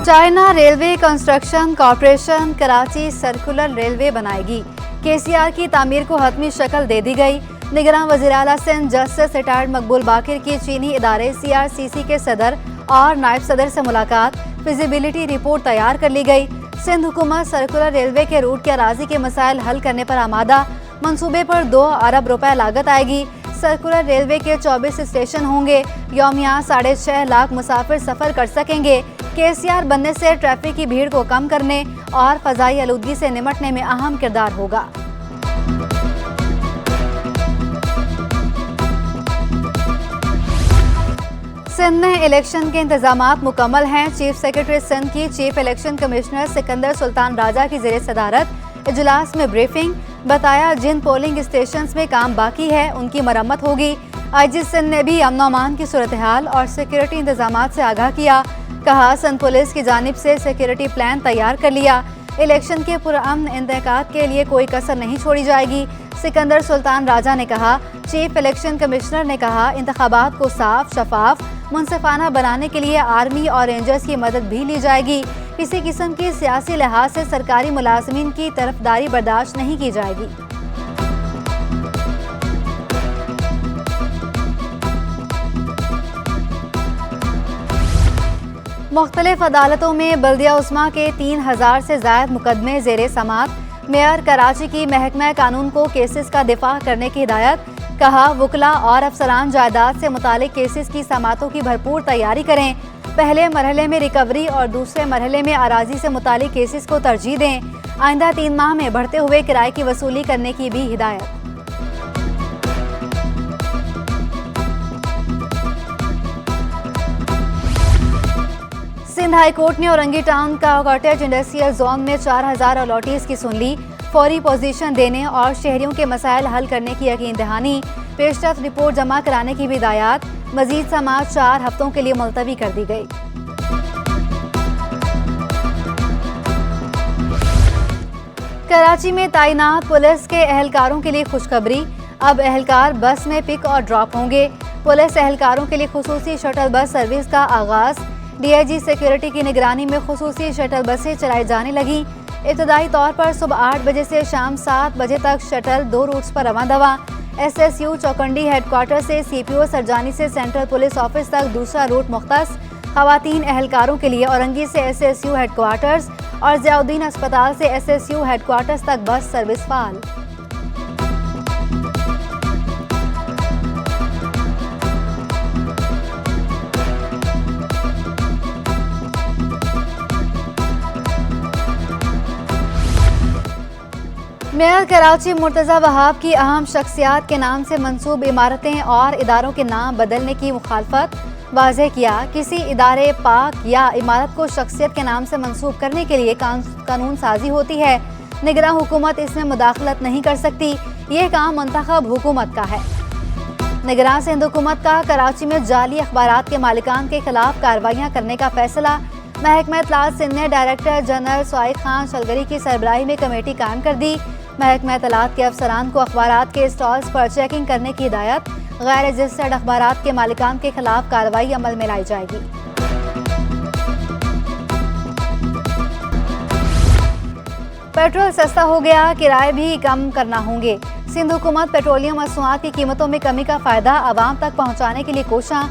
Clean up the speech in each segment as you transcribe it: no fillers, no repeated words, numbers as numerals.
China railway construction corporation Karachi circular railway बनाएगी। केसीआर की तामीर को हतमी शक्ल दे दी गई। निगरान वज़ीर आला सिंध जस्टिस रिटायर्ड मकबूल बाकिर की चीनी इदारे CRCC के सदर और नायब सदर से मुलाकात। फिजिबिलिटी रिपोर्ट तैयार कर ली गई। सिंध हुकूमत सर्कुलर रेलवे के रूट के अराजी के मसाइल हल करने पर आमादा। मंसूबे पर 2 अरब रुपए लागत आएगी। सर्कुलर रेलवे के 24 स्टेशन होंगे। यौमिया 6.5 लाख मुसाफिर सफर कर सकेंगे। केसीआर बनने से ट्रैफिक की भीड़ को कम करने और फजाई आलूदगी से निपटने में अहम किरदार होगा। सिंध में इलेक्शन के इंतजामात मुकम्मल हैं। चीफ सेक्रेटरी सिंध की chief election commissioner Sikandar Sultan Raja की ज़ेरे सदारत इजलास में ब्रीफिंग। बताया जिन पोलिंग स्टेशन में काम बाकी है उनकी मरम्मत होगी। IG सिंध ने भी अमन अमान की सूरत हाल और सिक्योरिटी इंतजामात से आगाह किया। कहा सिंध पुलिस की जानिब से सिक्योरिटी प्लान तैयार कर लिया। इलेक्शन के पुरअमन इनेकाद के लिए कोई कसर नहीं छोड़ी जाएगी। सिकंदर सुल्तान राजा ने कहा। चीफ इलेक्शन कमिश्नर ने कहा इंतखाबात को साफ, शफाफ, मुनसिफाना बनाने के लिए आर्मी और रेंजर्स की मदद भी ली जाएगी। किसी किस्म की सियासी लिहाज से सरकारी मुलाजमीन की तरफदारी बर्दाश्त नहीं की जाएगी। मुख्तलिफ अदालतों में बल्दिया उस्मा के 3000 से ज़ायद मुकदमे ज़ेरे समात। मेयर कराची की महकमा कानून को केसेस का दिफा करने की हिदायत। कहा वकला और अफसरान जायदाद से मुतालिक केसेस की समातों की भरपूर तैयारी करें। पहले मरहले में रिकवरी और दूसरे मरहले में अराजी से मुतालिक केसेस को तरजीह दें। आइंदा 3 माह में बढ़ते हुए किराए की वसूली करने की भी हिदायत। सिंध हाई कोर्ट ने औरंगी टाउन का कॉटेज इंडस्ट्रियल जोन में 4000 अलॉटीज की सुन ली। फौरी पोजीशन देने और शहरियों के मसाइल हल करने की यकीन दहानी। पेशरफ्त रिपोर्ट जमा कराने की भी हिदायत। मजीद समाअत 4 हफ्तों के लिए मुलतवी कर दी गई। कराची में तैनात पुलिस के एहलकारों के लिए खुशखबरी। अब एहलकार बस में पिक और ड्रॉप होंगे। पुलिस एहलकारों के लिए खुसूसी शटल बस सर्विस का आगाज। DIG सिक्योरिटी की निगरानी में खुसूसी शटल बसें चलाई जाने लगी। इब्तदाई तौर पर सुबह 8 बजे से शाम 7 बजे तक शटल 2 रूट्स पर रवां दवा। SSU चौकंडी हेडक्वार्टर से CPO सरजानी से सेंट्रल पुलिस ऑफिस तक दूसरा रूट मुख्तस। खवातीन एहलकारों के लिए औरंगी से SSU हेडक्वार्टर्स और ज़ियाउद्दीन अस्पताल से SSU हेडक्वार्टर्स तक बस सर्विस फाल। मेयर कराची मुर्तज़ा वहाब की अहम शख्सियात के नाम से मंसूब इमारतें और इदारों के नाम बदलने की मुखालफत। वाज़ेह किया किसी इदारे, पार्क या इमारत को शख्सियत के नाम से मंसूब करने के लिए कानून साजी होती है। निगरान हुकूमत इसमें मुदाखलत नहीं कर सकती। ये काम मुंतखब हुकूमत का है। निगरान सिंध हुकूमत का कराची में जाली अखबारात के मालिकान के खिलाफ कार्रवाइयाँ करने का फैसला। महकमा इत्तलात सिंध ने डायरेक्टर जनरल सुआइद खान शलगरी की सरबराही में कमेटी कायम कर दी। महकमा इत्तलात के अफसरान को अखबारात के स्टॉल्स पर चेकिंग करने की हिदायत। गैर रजिस्टर्ड अखबारात के मालिकान के खिलाफ कार्रवाई अमल में लाई जाएगी। पेट्रोल सस्ता हो गया, किराए भी कम करना होंगे। सिंध हुकूमत पेट्रोलियम मसनूआत की कीमतों में कमी का फायदा आवाम तक पहुँचाने के लिए कोशां।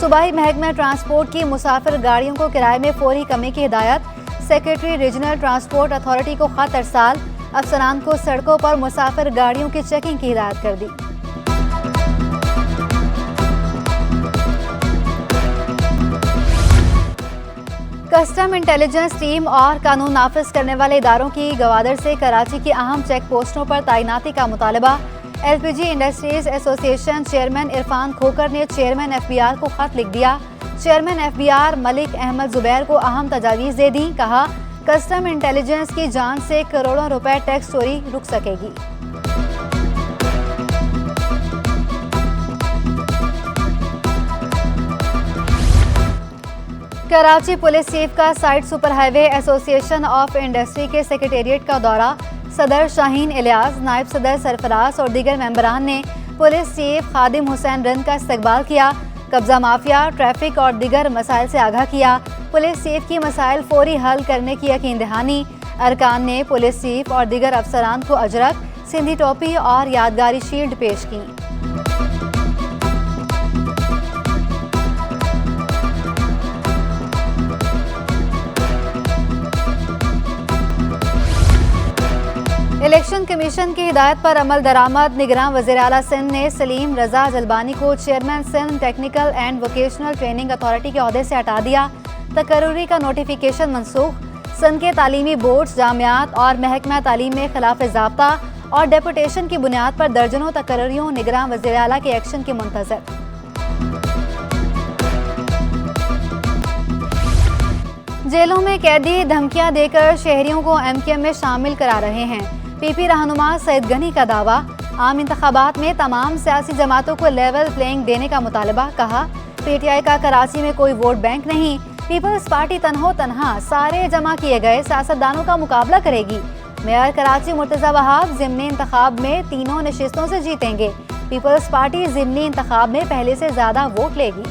सूबाई महकमा ट्रांसपोर्ट की मुसाफिर गाड़ियों को किराए में फौरी कमी की हिदायत। सेक्रेटरी रीजनल ट्रांसपोर्ट अथॉरिटी को खत अरसाल। अफसरान को सड़कों पर मुसाफिर गाड़ियों की चेकिंग की हिदायत कर दी। कस्टम इंटेलिजेंस टीम और कानून नाफिज करने वाले इदारों की गवादर से कराची की अहम चेक पोस्टों पर तैनाती का मुतालबा। LPG industries association chairman Irfan Khokhar ने चेयरमैन FBR को खत लिख दिया। चेयरमैन FBR मलिक अहमद जुबैर को अहम तजावीज़ दे दी। कहा कस्टम इंटेलिजेंस की जान से करोड़ों रुपए टैक्स चोरी रुक सकेगी। कराची पुलिस चीफ का side super highway association of industry के सेक्रेटेरिएट का दौरा। सदर शाहीन इलियास, नायब सदर सरफराज और दीगर मेंबरान ने पुलिस चीफ खादिम हुसैन रंद का इस्तकबाल किया। कब्जा माफिया, ट्रैफिक और दीगर मसाइल से आगाह किया। पुलिस चीफ की मसाइल फौरी हल करने की यकीन दहानी। अरकान ने पुलिस चीफ और दीगर अफसरान को अजरक, सिंधी टोपी और यादगारी शील्ड पेश की। इलेक्शन कमीशन की हिदायत पर अमल दरामद। निगरान वज़ीर आला सिंध ने सलीम रजा जलबानी को chairman Sindh technical and vocational training authority के ओहदे से हटा दिया। तकर्रुरी का नोटिफिकेशन मनसूख। सिंध के तालीमी बोर्ड्स, जामियात और महकमा तालीम में खिलाफ ज़ाब्ता और डेपुटेशन की बुनियाद पर दर्जनों तकर्रुरियों निगरान वज़ीर आला के एक्शन के मुंतज़र। जेलों में कैदी धमकियां देकर शहरियों को MKM में शामिल करा रहे हैं। PP रहनुमा सईद गनी का दावा। आम इंतखाबात में तमाम सियासी जमातों को लेवल प्लेइंग देने का मुतालबा। कहा, PTI का कराची में कोई वोट बैंक नहीं। पीपल्स पार्टी तन्हा सारे जमा किए गए सियासतदानों का मुकाबला करेगी। मेयर कराची मुर्तजा वहाब ज़िमनी इंतखाब में तीनों नशिस्तों से जीतेंगे। पीपल्स पार्टी ज़िमनी इंतखाब में पहले से ज्यादा वोट लेगी।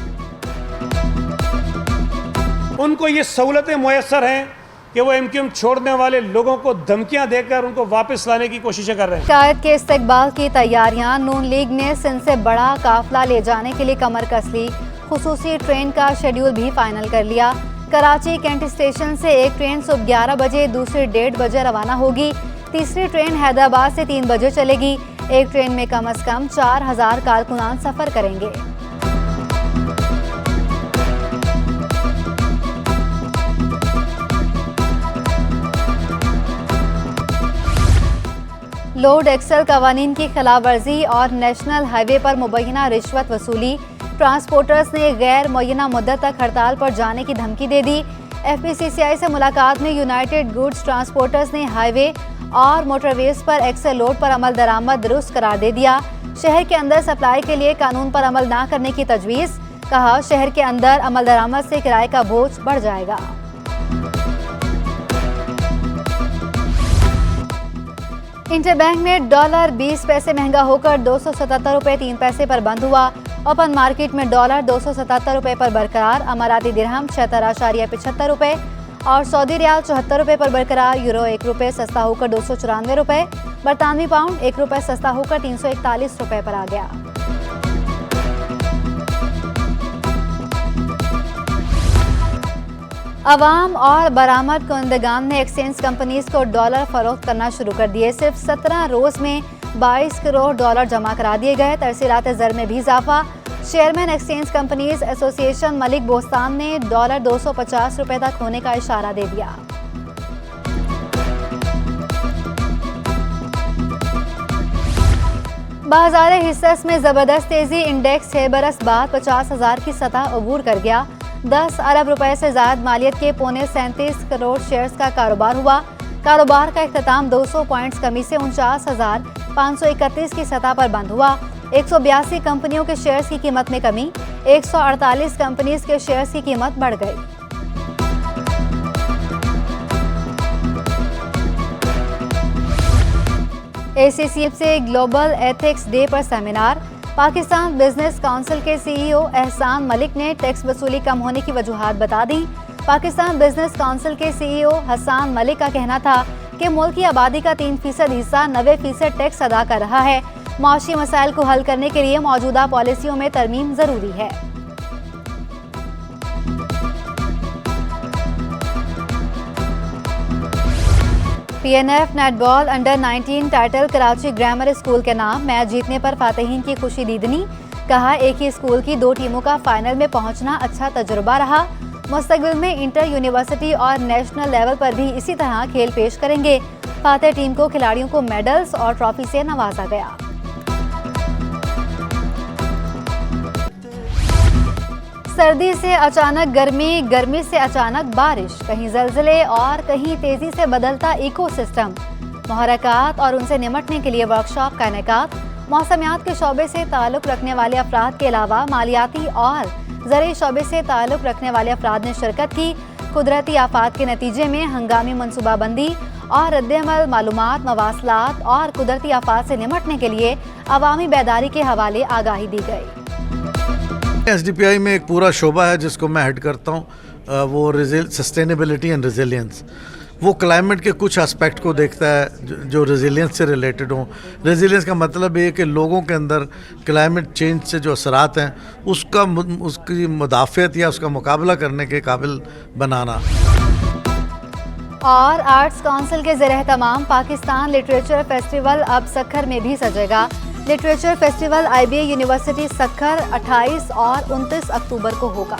उनको ये सहूलतें मुयस्सर हैं कि वो MKM छोड़ने वाले लोगों को धमकियां देकर उनको वापस लाने की कोशिशें कर रहे हैं। कायद के इस्तकबाल की तैयारियां। नून लीग ने सिंध से बड़ा काफिला ले जाने के लिए कमर कस ली। खुसूसी ट्रेन का शेड्यूल भी फाइनल कर लिया। कराची कैंट स्टेशन से एक ट्रेन सुबह 11 बजे, दूसरी 1:30 बजे रवाना होगी। तीसरी ट्रेन हैदराबाद से 3 बजे चलेगी। एक ट्रेन में कम से कम 4000 कारकुनान सफर करेंगे। लोड एक्सल कवानीन की खिलाफ वर्जी और नेशनल हाईवे पर मुबैना रिश्वत वसूली। ट्रांसपोर्टर्स ने गैर मुय्यना मुद्दत तक हड़ताल पर जाने की धमकी दे दी। FPCCI से मुलाकात में यूनाइटेड गुड्स ट्रांसपोर्टर्स ने हाईवे और मोटरवेज पर एक्सल लोड पर अमल दरामद दुरुस्त करार दे दिया। शहर के अंदर सप्लाई के लिए कानून पर अमल ना करने की तजवीज़। कहा, शहर के अंदर अमल दरामद से किराए का बोझ बढ़ जाएगा। इंटरबैंक में डॉलर 20 पैसे महंगा होकर 277 रुपये 3 पैसे पर बंद हुआ। ओपन मार्केट में डॉलर 277 रुपये पर बरकरार। अमाराती दिरहम 76.75 रुपये और सऊदी रियाल 74 रुपये पर बरकरार। यूरो 1 रुपये सस्ता होकर 294 रुपये। बरतानवी पाउंड 1 रुपये सस्ता होकर 341 रुपये पर आ गया। अवाम और बरामद कुंदगान ने एक्सचेंज कंपनीज को डॉलर फरोख्त करना शुरू कर दिए। सिर्फ 17 रोज में 22 करोड़ डॉलर जमा करा दिए गए। तरसीलात ज़र में भी इजाफा। Chairman exchange companies association Malik Bostan ने डॉलर 250 रुपये तक होने का इशारा दे दिया। बाजार हिस्सस में जबरदस्त तेजी। इंडेक्स 6 बरस बाद 50,000 की सतह अबूर कर गया। 10 अरब रुपए से ज्यादा मालियत के 37 करोड़ शेयर्स का कारोबार हुआ। कारोबार का इख्तिताम 200 पॉइंट्स कमी से 49,531 की सतह पर बंद हुआ। 182 कंपनियों के शेयर्स की कीमत में कमी। 148 कंपनीज के शेयर्स की कीमत बढ़ गई। ACCF से ग्लोबल एथिक्स डे पर सेमिनार। पाकिस्तान बिजनेस काउंसिल के CEO एहसान मलिक ने टैक्स वसूली कम होने की वजूहात बता दी। पाकिस्तान बिजनेस काउंसिल के CEO हसान मलिक का कहना था कि मुल्क की आबादी का 3% हिस्सा 90% टैक्स अदा कर रहा है। माशी मसाइल को हल करने के लिए मौजूदा पॉलिसियों में तरमीम जरूरी है। PNF netball under 19 title Karachi grammar school के नाम। मैच जीतने पर फातिहीन की खुशी दीदनी। कहा, एक ही स्कूल की 2 टीमों का फाइनल में पहुंचना अच्छा तजुर्बा रहा। मुस्तकबिल में इंटर यूनिवर्सिटी और नेशनल लेवल पर भी इसी तरह खेल पेश करेंगे। फातेह टीम को खिलाड़ियों को मेडल्स और ट्रॉफी से नवाजा गया। सर्दी से अचानक गर्मी, गर्मी से अचानक बारिश, कहीं ज़लज़ले और कहीं तेजी से बदलता इकोसिस्टम। मुहर्रकात और उनसे निमटने के लिए वर्कशॉप का इनेकाद। मौसमियात के शोबे से ताल्लुक़ रखने वाले अफराद के अलावा मालियाती और ज़रूरी शोबे से ताल्लुक़ रखने वाले अफराद ने शिरकत की। कुदरती आफात के नतीजे में हंगामी मनसूबाबंदी और रद्द-ए-अमल, मालूमात, मवासलात और कुदरती आफात से निमटने के लिए अवामी बेदारी के हवाले आगाही दी गई। SDPI में एक पूरा शोबा है जिसको मैं हेड करता हूँ। वो सस्टेनेबिलिटी एंड रेजिलियंस, वो क्लाइमेट के कुछ एस्पेक्ट को देखता है जो रेजिलियंस से रिलेटेड हों। रेजिलियंस का मतलब ये है कि लोगों के अंदर क्लाइमेट चेंज से जो असरात हैं उसकी मुदाफ़ियत या उसका मुकाबला करने के काबिल बनाना। और आर्ट्स काउंसिल के ज़ेर-ए-तमाम पाकिस्तान लिटरेचर फेस्टिवल अब सक्खर में भी सजेगा। Literature festival IBA university Sukkur 28 और 29 अक्टूबर को होगा।